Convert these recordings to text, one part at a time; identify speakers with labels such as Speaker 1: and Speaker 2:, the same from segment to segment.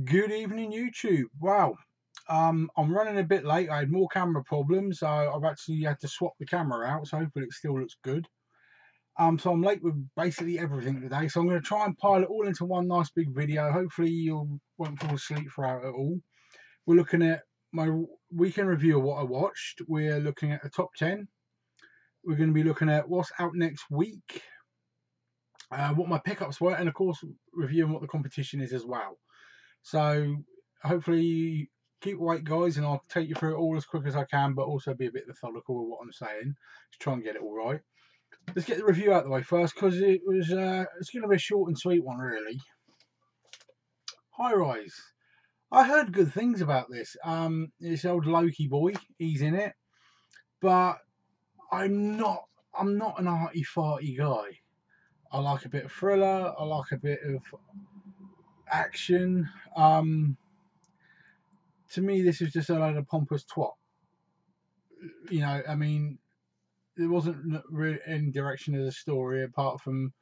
Speaker 1: Good evening, YouTube. Wow, I'm running a bit late. I had more camera problems. I've actually had to swap the camera out, so hopefully it still looks good. So I'm late with basically everything today. So I'm going to try and pile it all into one nice big video. Hopefully you won't fall asleep throughout it all. We're looking at my weekend review of what I watched. We're looking at the top 10. We're going to be looking at what's out next week, what my pickups were, and of course reviewing what the competition is as well. So hopefully keep awake, guys, and I'll take you through it all as quick as I can, but also be a bit methodical with what I'm saying to try and get it all right. Let's get the review out of the way first, because it's going to be a short and sweet one, really. High Rise. I heard good things about this. This old Loki boy, he's in it, but I'm not. I'm not an arty farty guy. I like a bit of thriller. I like a bit of action. To me, this is just a load of pompous twat. I mean, there wasn't really any direction of the story apart from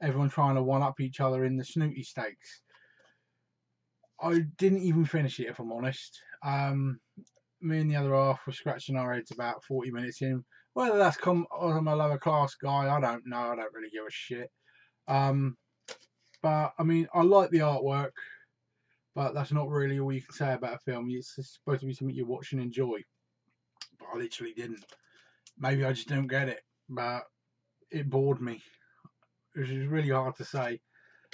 Speaker 1: everyone trying to one up each other in the snooty stakes. I didn't even finish it, if I'm honest. Me and the other half were scratching our heads about 40 minutes in. Whether that's I'm a lower class guy, I don't know. I don't really give a shit. But I mean, I like the artwork, but that's not really all you can say about a film. It's supposed to be something you watch and enjoy. But I literally didn't. Maybe I just don't get it, but it bored me, which is really hard to say.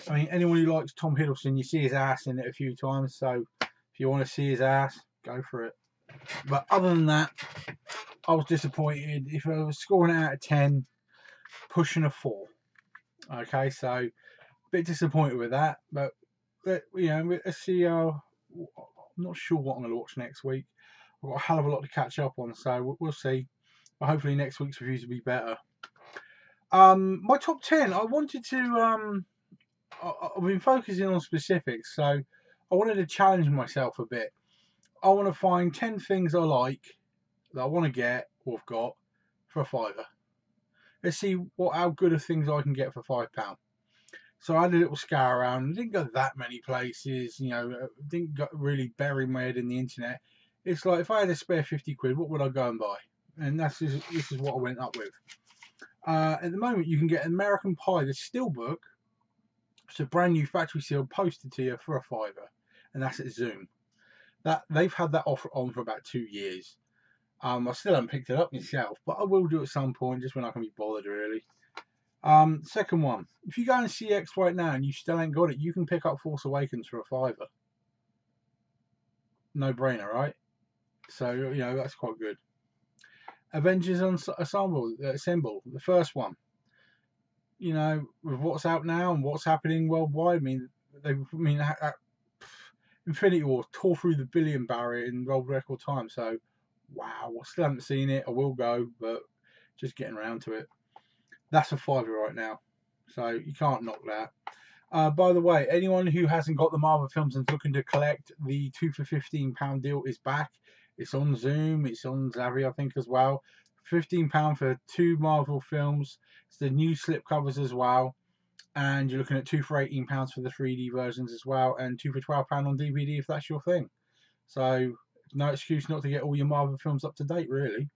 Speaker 1: I mean, anyone who likes Tom Hiddleston, you see his ass in it a few times, so if you want to see his ass, go for it. But other than that, I was disappointed. If I was scoring it out of 10, pushing a 4. Okay, so a bit disappointed with that, but let's see. I'm not sure what I'm going to watch next week. I've got a hell of a lot to catch up on, so we'll see. But hopefully next week's reviews will be better. My top 10. I wanted to. I've been focusing on specifics, so I wanted to challenge myself a bit. I want to find 10 things I like that I want to get or have got for a fiver. Let's see how good of things I can get for £5. So I had a little scour around. Didn't go that many places, didn't really bury my head in the internet. It's like if I had a spare 50 quid, what would I go and buy? And this is what I went up with. At the moment, you can get American Pie, the Steelbook. It's a brand new factory seal posted to you for a fiver, and that's at Zoom. That they've had that offer on for about 2 years. I still haven't picked it up myself, but I will do at some point, just when I can be bothered, really. Second one, if you go in CX right now and you still ain't got it, you can pick up Force Awakens for a fiver. No brainer, right? So that's quite good. Avengers Assemble, the first one. With what's out now and what's happening worldwide, Infinity War tore through the billion barrier in world record time. So, wow, I still haven't seen it. I will go, but just getting around to it. That's a fiver right now, so you can't knock that. By the way, anyone who hasn't got the Marvel films and is looking to collect, the 2 for £15 deal is back. It's on Zoom. It's on Zavvi, I think, as well. £15 for 2 Marvel films. It's the new slipcovers as well. And you're looking at 2 for £18 for the 3D versions as well, and 2 for £12 on DVD if that's your thing. So no excuse not to get all your Marvel films up to date, really.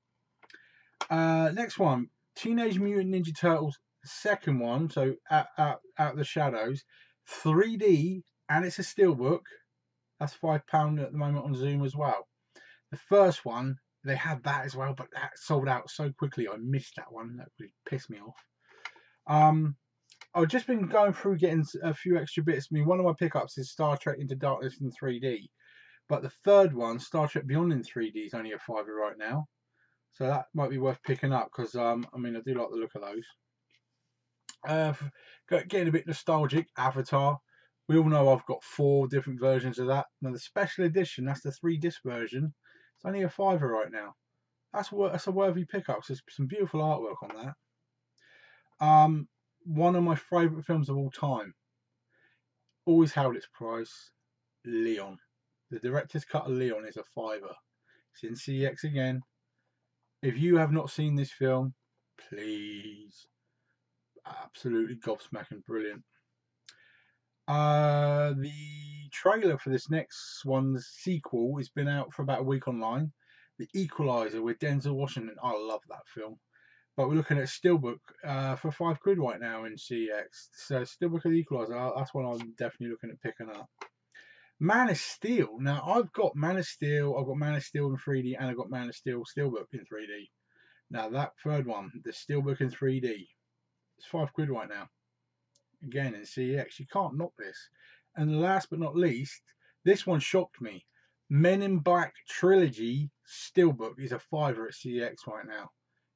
Speaker 1: Next one, Teenage Mutant Ninja Turtles, second one, so out of the shadows, 3D, and it's a steelbook. That's £5 at the moment on Zoom as well. The first one, they had that as well, but that sold out so quickly. I missed that one. That really pissed me off. I've just been going through getting a few extra bits. I mean, one of my pickups is Star Trek Into Darkness in 3D, but the third one, Star Trek Beyond in 3D, is only a fiver right now. So that might be worth picking up because, I do like the look of those. Getting a bit nostalgic, Avatar. We all know I've got 4 different versions of that. Now the special edition, that's the 3-disc version. It's only a fiver right now. That's a worthy pickup. There's some beautiful artwork on that. One of my favourite films of all time. Always held its price. Leon. The director's cut of Leon is a fiver. It's in CX again. If you have not seen this film, please. Absolutely gobsmacking brilliant. The trailer for this next one's sequel has been out for about a week online. The Equalizer with Denzel Washington. I love that film. But we're looking at Steelbook for £5 right now in CEX. So Steelbook of the Equalizer, that's one I'm definitely looking at picking up. Man of Steel. Now I've got Man of Steel, I've got Man of Steel in 3D, and I've got Man of Steel Steelbook in 3D. Now that third one, the Steelbook in 3D, it's £5 right now. Again in CEX, you can't knock this. And last but not least, this one shocked me. Men in Black Trilogy Steelbook is a £5 at CEX right now.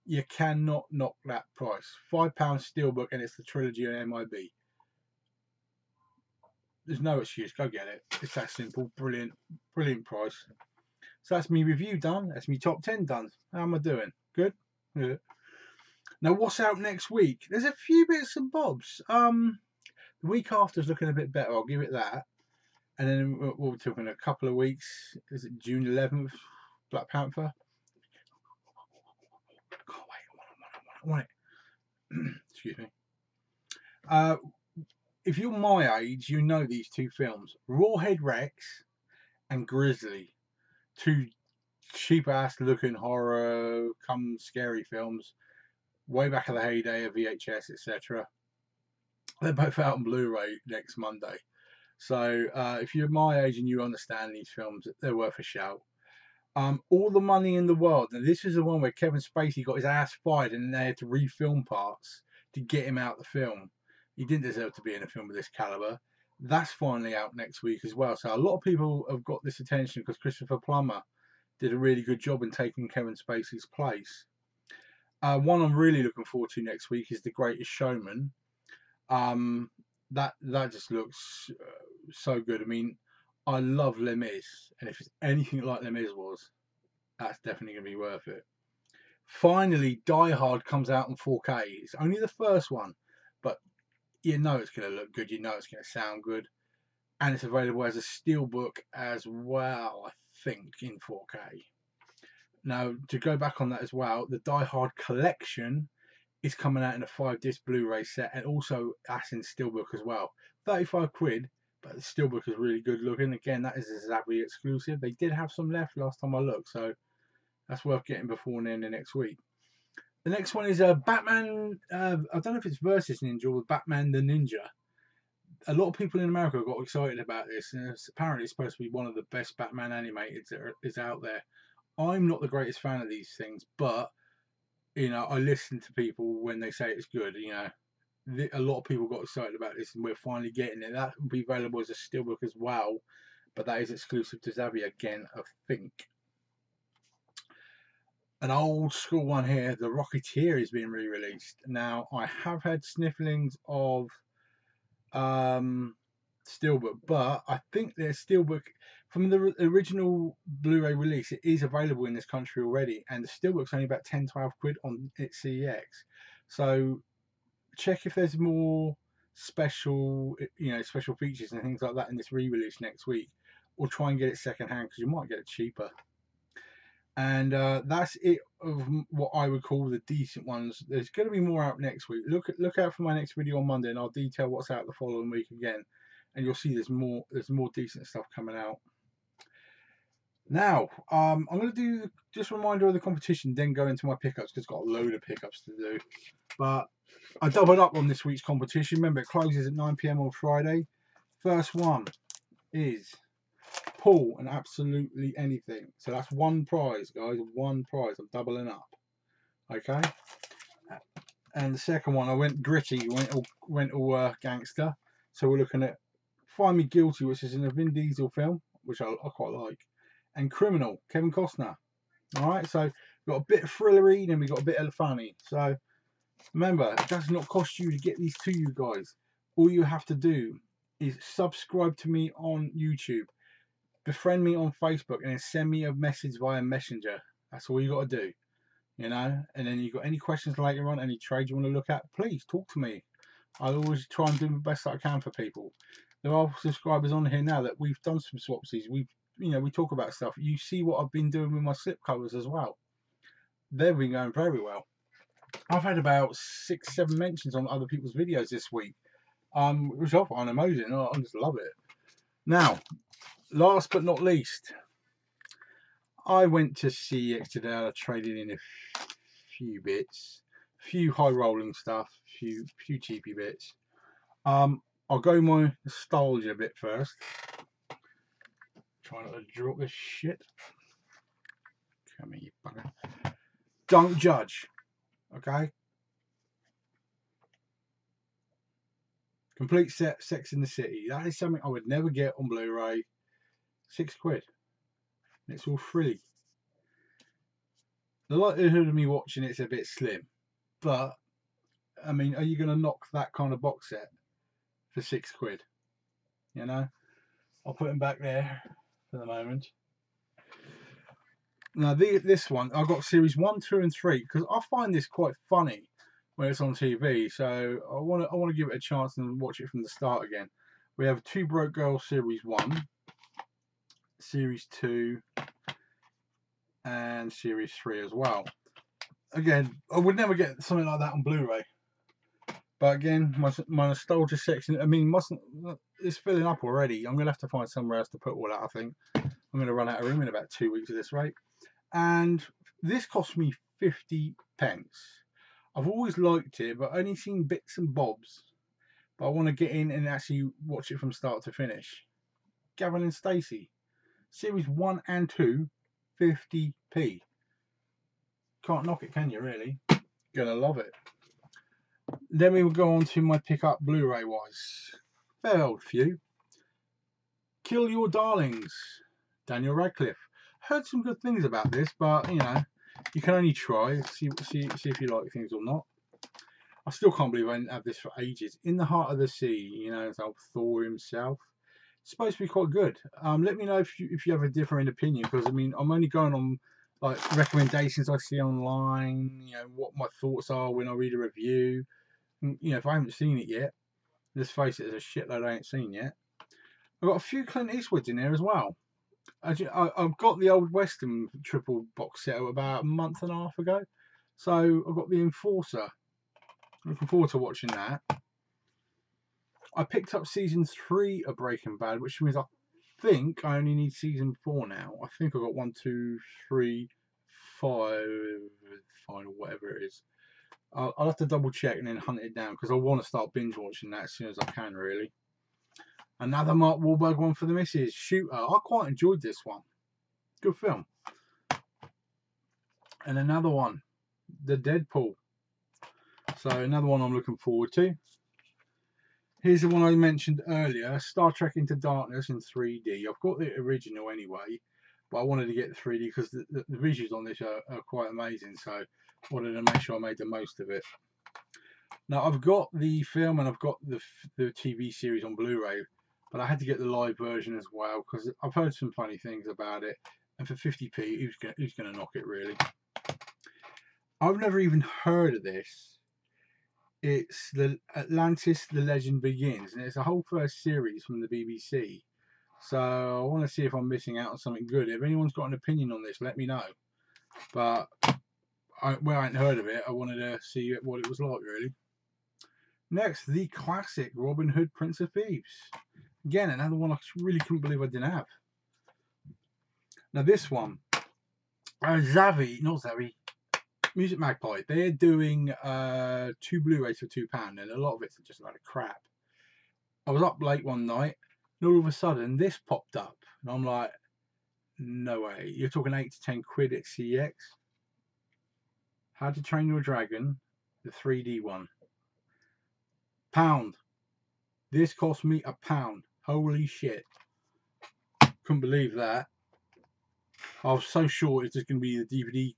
Speaker 1: You cannot knock that price. £5 Steelbook, and it's the trilogy on MIB. There's no excuse. Go get it. It's that simple. Brilliant, brilliant price. So that's me review done. That's me top 10 done. How am I doing? Good? Yeah. Now, what's out next week? There's a few bits and bobs. The week after is looking a bit better. I'll give it that. And then we'll be talking a couple of weeks. Is it June 11th? Black Panther. Can't wait. I want it. Excuse me. If you're my age, you know these two films. Rawhead Rex and Grizzly. Two cheap ass looking horror come scary films. Way back in the heyday of VHS, etc. They're both out on Blu-ray next Monday. So if you're my age and you understand these films, they're worth a shout. All the Money in the World. Now this is the one where Kevin Spacey got his ass fired and they had to refilm parts to get him out the film. He didn't deserve to be in a film of this caliber. That's finally out next week as well. So a lot of people have got this attention because Christopher Plummer did a really good job in taking Kevin Spacey's place. One I'm really looking forward to next week is The Greatest Showman. That just looks so good. I mean, I love Les Mis, and if it's anything like Les Mis was, that's definitely going to be worth it. Finally, Die Hard comes out in 4K. It's only the first one, but you know it's going to look good. You know it's going to sound good, and it's available as a steelbook as well, I think, in 4K. Now, to go back on that as well, the Die Hard collection is coming out in a 5-disc Blu-ray set, and also that's in steelbook as well. £35, but the steelbook is really good looking. Again, that is a Zavvi exclusive. They did have some left last time I looked, so that's worth getting before the end of next week. The next one is Batman. I don't know if it's Versus Ninja or Batman the Ninja. A lot of people in America got excited about this, and it's apparently supposed to be one of the best Batman animated that is out there. I'm not the greatest fan of these things, but you know, I listen to people when they say it's good. You know, a lot of people got excited about this, and we're finally getting it. That will be available as a steelbook as well, but that is exclusive to Zavvi again, I think. An old school one here, The Rocketeer, is being re-released. Now, I have had snifflings of steelbook, but I think there's steelbook from the original Blu-ray release. It is available in this country already, and the steelbook's only about 10-12 quid on its CEX. So check if there's more special, you know, special features and things like that in this re-release next week, or try and get it secondhand because you might get it cheaper. And that's it of what I would call the decent ones. There's going to be more out next week. Look out for my next video on Monday, and I'll detail what's out the following week again. And you'll see there's more decent stuff coming out. Now, I'm going to do just a reminder of the competition, then go into my pickups because I've got a load of pickups to do. But I doubled up on this week's competition. Remember, it closes at 9 PM on Friday. First one is pull and absolutely anything. So that's one prize, guys. One prize. I'm doubling up. Okay. And the second one, I went gritty. Went all gangster. So we're looking at Find Me Guilty, which is in a Vin Diesel film, which I quite like, and Criminal, Kevin Costner. All right. So we've got a bit of thrillery, then we've got a bit of funny. So remember, it does not cost you to get these to you guys. All you have to do is subscribe to me on YouTube, befriend me on Facebook, and then send me a message via Messenger. That's all you got to do, you know. And then you got any questions later on, any trades you want to look at, please talk to me. I always try and do the best that I can for people. There are subscribers on here now that we've done some swapsies. We talk about stuff. You see what I've been doing with my slip covers as well. They've been going very well. I've had about 6-7 mentions on other people's videos this week, which I find amazing. I just love it. Now, last but not least, I went to CEX today. I traded in a few bits, few high rolling stuff, few cheapy bits. I'll go my nostalgia bit first. Try not to drop this shit. Come here, you bugger. Don't judge. Okay. Complete set Sex in the City. That is something I would never get on Blu-ray. £6. And it's all frilly. The likelihood of me watching it's a bit slim, but I mean, are you going to knock that kind of box set for £6? You know, I'll put them back there for the moment. Now this one, I've got series 1, 2, and 3 because I find this quite funny when it's on TV. So I want to give it a chance and watch it from the start again. We have Two Broke Girls series 1, series 2, and series 3 as well. Again, I would never get something like that on Blu-ray. But again, my nostalgia section, I mean, it's filling up already. I'm going to have to find somewhere else to put all that, I think. I'm going to run out of room in about 2 weeks at this rate. And this cost me 50 pence. I've always liked it, but only seen bits and bobs. But I want to get in and actually watch it from start to finish. Gavin and Stacey, series 1 and 2, 50p. Can't knock it, can you, really? Gonna love it. Then we will go on to my pickup Blu-ray wise. Fair old few. Kill Your Darlings, Daniel Radcliffe. Heard some good things about this, but you know, you can only try. See if you like things or not. I still can't believe I didn't have this for ages. In the Heart of the Sea, you know, it's old Thor himself. It's supposed to be quite good. Let me know if you have a different opinion, because I mean, I'm only going on like recommendations I see online. You know, what my thoughts are when I read a review. You know, if I haven't seen it yet, let's face it, there's a shitload I ain't seen yet. I've got a few Clint Eastwoods in there as well. I've got the old Western triple box set about a month and a half ago. So I've got the Enforcer. Looking forward to watching that. I picked up season 3 of Breaking Bad, which means I think I only need season 4 now. I think I've got 1, 2, 3, 5, or whatever it is. I'll have to double check and then hunt it down because I want to start binge watching that as soon as I can, really. Another Mark Wahlberg one for the missus, Shooter. I quite enjoyed this one. Good film. And another one, The Deadpool. So another one I'm looking forward to. Here's the one I mentioned earlier, Star Trek Into Darkness in 3D. I've got the original anyway, but I wanted to get the 3D because the visuals on this are quite amazing. So I wanted to make sure I made the most of it. Now I've got the film and I've got the TV series on Blu-ray, but I had to get the live version as well because I've heard some funny things about it. And for 50p, who's going to knock it, really? I've never even heard of this. It's the Atlantis: The Legend Begins, and it's a whole first series from the BBC. So I want to see if I'm missing out on something good. If anyone's got an opinion on this, let me know. But I hadn't heard of it. I wanted to see what it was like, really. Next, the classic Robin Hood, Prince of Thieves. Again, another one I really couldn't believe I didn't have. Now this one, Music Magpie, they're doing 2 Blu-rays for £2, and a lot of it's just a lot of crap. I was up late one night, and all of a sudden this popped up, and I'm like, no way, you're talking 8 to 10 quid at CEX? How to Train Your Dragon, the 3D one. £1. This cost me £1. Holy shit. Couldn't believe that. I was so sure it's just going to be the DVD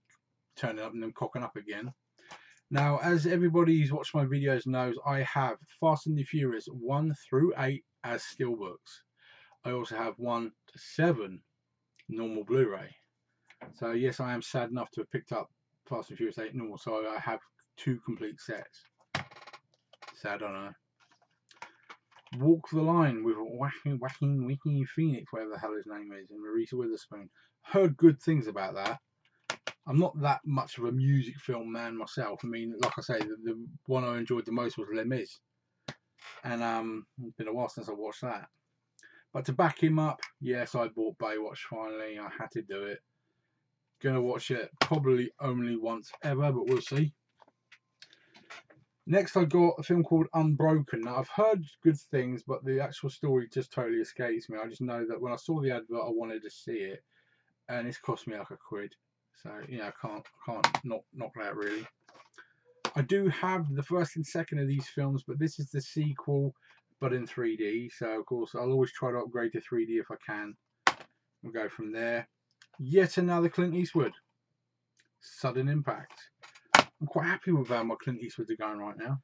Speaker 1: turning up and then cocking up again. Now, as everybody who's watched my videos knows, I have Fast and the Furious 1 through 8 as steelbooks. I also have 1 to 7 normal Blu-ray. So yes, I am sad enough to have picked up Fast and Furious 8 normal, so I have 2 complete sets. Sad, I know. Walk the Line with Joaquin Phoenix, whatever the hell his name is, and Reese Witherspoon. Heard good things about that. I'm not that much of a music film man myself. I mean, like I say, the one I enjoyed the most was Les Mis, and it's been a while since I watched that. But to back him up, yes, I bought Baywatch finally. I had to do it. Gonna watch it probably only once ever, but we'll see. Next, I got a film called Unbroken. Now, I've heard good things, but the actual story just totally escapes me. I just know that when I saw the advert, I wanted to see it, and it's cost me like £1. So, you know, I can't knock that really. I do have the first and second of these films, but this is the sequel, but in 3D. So, of course, I'll always try to upgrade to 3D if I can. We'll go from there. Yet another Clint Eastwood. Sudden Impact. I'm quite happy with how my Clint Eastwoods are going right now.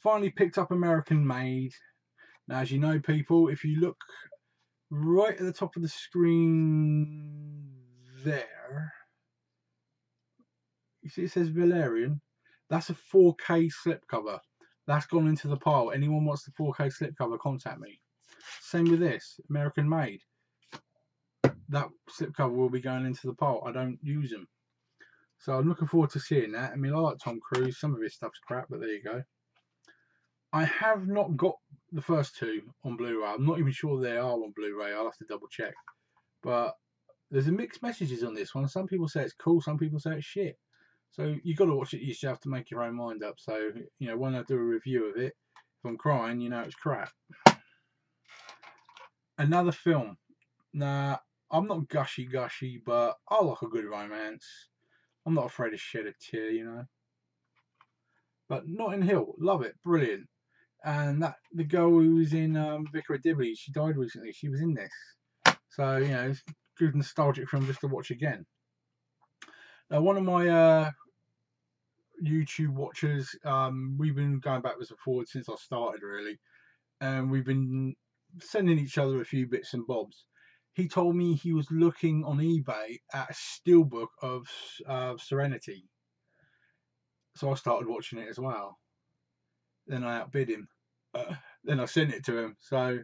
Speaker 1: Finally picked up American Made. Now, as you know, people, if you look right at the top of the screen there, you see it says Valerian. That's a 4K slipcover. That's gone into the pile. Anyone wants the 4K slipcover, contact me. Same with this, American Made. That slipcover will be going into the pile. I don't use them. So I'm looking forward to seeing that. I mean, I like Tom Cruise. Some of his stuff's crap, but there you go. I have not got the first two on Blu-ray. I'm not even sure they are on Blu-ray. I'll have to double check. But there's a mixed messages on this one. Some people say it's cool. Some people say it's shit. So you've got to watch it yourself to make your own mind up. So, you know, when I do a review of it, if I'm crying, you know it's crap. Another film. Now, I'm not gushy, but I like a good romance. I'm not afraid to shed a tear, you know. But Notting Hill, love it, brilliant. And that the girl who was in Vicar of Dibley, she died recently. She was in this, so you know, it's a good nostalgic film just to watch again. Now, one of my YouTube watchers, we've been going backwards and forwards since I started, really, and we've been sending each other a few bits and bobs. He told me he was looking on eBay at a steelbook of Serenity. So I started watching it as well. Then I outbid him. Then I sent it to him. So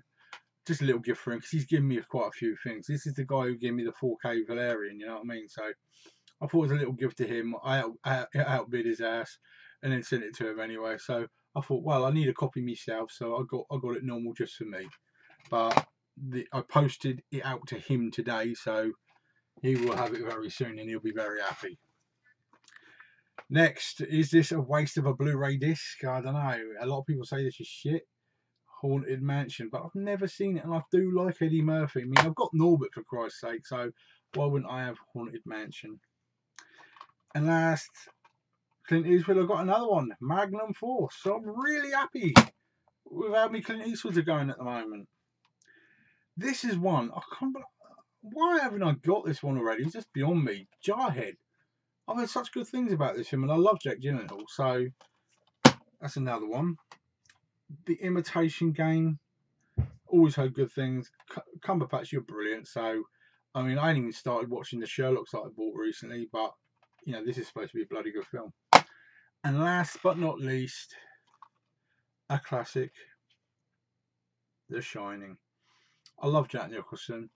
Speaker 1: just a little gift for him, because he's given me quite a few things. This is the guy who gave me the 4K Valerian, you know what I mean? So I thought it was a little gift to him. I outbid his ass and then sent it to him anyway. So I thought, well, I need a copy myself, so I got it normal just for me. But I posted it out to him today, so he will have it very soon and he'll be very happy. Next, is this a waste of a Blu-ray disc? I don't know. A lot of people say this is shit. Haunted Mansion, but I've never seen it, and I do like Eddie Murphy. I mean, I've got Norbit for Christ's sake, so why wouldn't I have Haunted Mansion? And last, Clint Eastwood, I've got another one, Magnum Force. So I'm really happy with how many Clint Eastwoods are going at the moment. This is one, I can't believe, why haven't I got this one already? It's just beyond me. Jarhead. I've heard such good things about this film, and I love Jake Gyllenhaal, so that's another one. The Imitation Game. Always heard good things. Cumberbatch, you're brilliant. So, I mean, I ain't even started watching the Sherlocks that I bought recently, but, you know, this is supposed to be a bloody good film. And last but not least, a classic, The Shining. I love Jack Nicholson.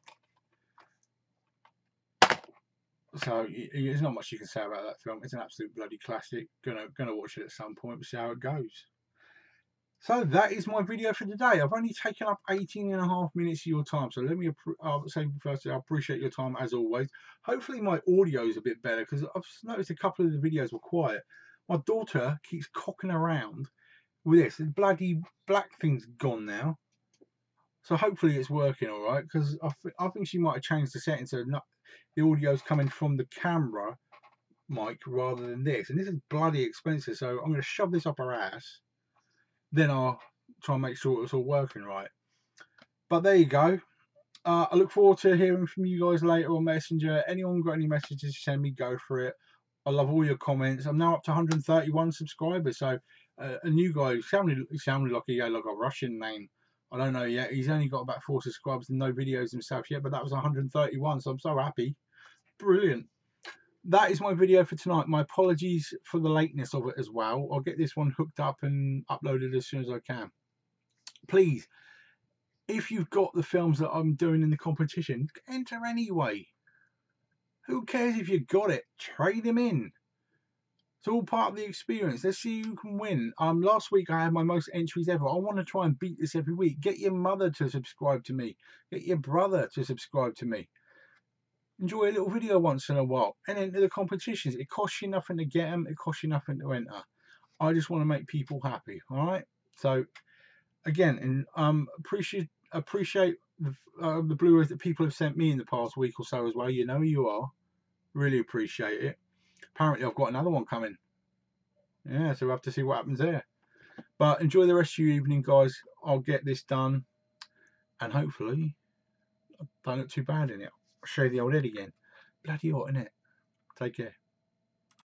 Speaker 1: So, there's not much you can say about that film. It's an absolute bloody classic. Gonna watch it at some point and see how it goes. So that is my video for today. I've only taken up 18.5 minutes of your time. So let me say firstly, I appreciate your time as always. Hopefully my audio is a bit better, because I've noticed a couple of the videos were quiet. My daughter keeps cocking around with this. The bloody black thing's gone now. So hopefully it's working all right, because I think she might have changed the settings so the audio's coming from the camera mic rather than this. And this is bloody expensive. So I'm going to shove this up her ass. Then I'll try and make sure it's all working right. But there you go. I look forward to hearing from you guys later on Messenger. Anyone got any messages to send me, go for it. I love all your comments. I'm now up to 131 subscribers. So a new guy, he sounded like he had like a Russian name. I don't know yet. He's only got about 4 subscribers and no videos himself yet, but that was 131. So I'm so happy. Brilliant. That is my video for tonight. My apologies for the lateness of it as well. I'll get this one hooked up and uploaded as soon as I can. Please, if you've got the films that I'm doing in the competition, enter anyway. Who cares if you got it? Trade them in. It's all part of the experience. Let's see who can win. Last week I had my most entries ever. I want to try and beat this every week. Get your mother to subscribe to me. Get your brother to subscribe to me. Enjoy a little video once in a while. And enter the competitions. It costs you nothing to get them. It costs you nothing to enter. I just want to make people happy. All right. So again, and appreciate the Blu-rays that people have sent me in the past week or so as well. You know who you are. Really appreciate it. Apparently I've got another one coming. Yeah, so we'll have to see what happens there. But enjoy the rest of your evening, guys. I'll get this done, and hopefully I don't look too bad in it. I'll show you the old head again. Bloody hot, innit? Take care.